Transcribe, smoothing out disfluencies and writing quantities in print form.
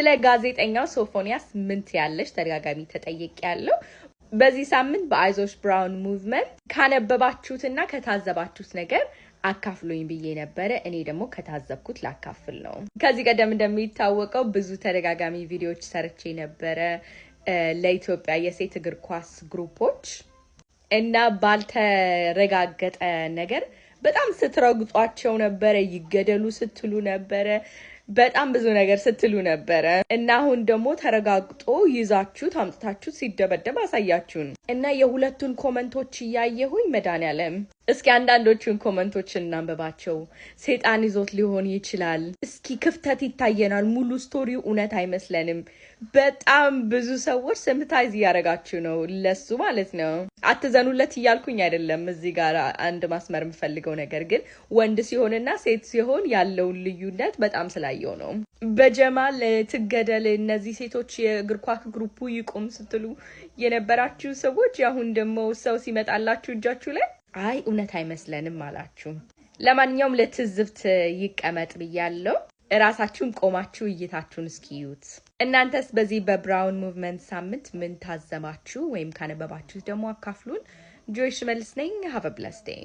ስለ ጋዜጠኛው ሶፎንያስ ምን ትያለሽ? ተደጋጋሚ ተጠይቄያለሁ። በዚህ ሳምንት በአይዞሽ ብራውን ሙቭመንት ካነበባችሁትና ከታዘባችሁት ነገር አካፍሉኝ ብዬ ነበረ። እኔ ደግሞ ከታዘብኩት ላካፍል ነው። ከዚህ ቀደም እንደሚታወቀው ብዙ ተደጋጋሚ ቪዲዮዎች ሰርቼ ነበረ ለኢትዮጵያ የሴት እግር ኳስ ግሩፖች እና ባልተረጋገጠ ነገር በጣም ስትረግጧቸው ነበረ፣ ይገደሉ ስትሉ ነበረ፣ በጣም ብዙ ነገር ስትሉ ነበረ እና አሁን ደግሞ ተረጋግጦ ይዛችሁ ታምጥታችሁ ሲደበደብ አሳያችሁን እና የሁለቱን ኮሜንቶች እያየሁኝ መድኃኒዓለም እስኪ አንዳንዶቹን ኮሜንቶች እናንብባቸው። ሰይጣን ይዞት ሊሆን ይችላል፣ እስኪ ክፍተት ይታየናል፣ ሙሉ ስቶሪው እውነት አይመስለንም። በጣም ብዙ ሰዎች ሲምፓታይዝ እያደረጋችሁ ነው ለሱ ማለት ነው። አትዘኑለት እያልኩኝ አይደለም። እዚህ ጋር አንድ ማስመር የምፈልገው ነገር ግን ወንድ ሲሆንና ሴት ሲሆን ያለውን ልዩነት በጣም ስላየው ነው። በጀማል ትገደል፣ እነዚህ ሴቶች የእግር ኳስ ግሩፑ ይቆም ስትሉ የነበራችሁ ሰዎች አሁን ደግሞ ሰው ሲመጣላችሁ እጃችሁ ላይ አይ እውነት አይመስለንም አላችሁ። ለማንኛውም ለትዝብት ይቀመጥ ብያለሁ። እራሳችሁን ቆማችሁ እይታችሁን እስኪዩት። እናንተስ በዚህ በብራውን ሙቭመንት ሳምንት ምን ታዘባችሁ ወይም ካነበባችሁ ደግሞ አካፍሉን። ጆይ ሽመልስ ነኝ። ሃቭ አ ብለስድ ዴይ።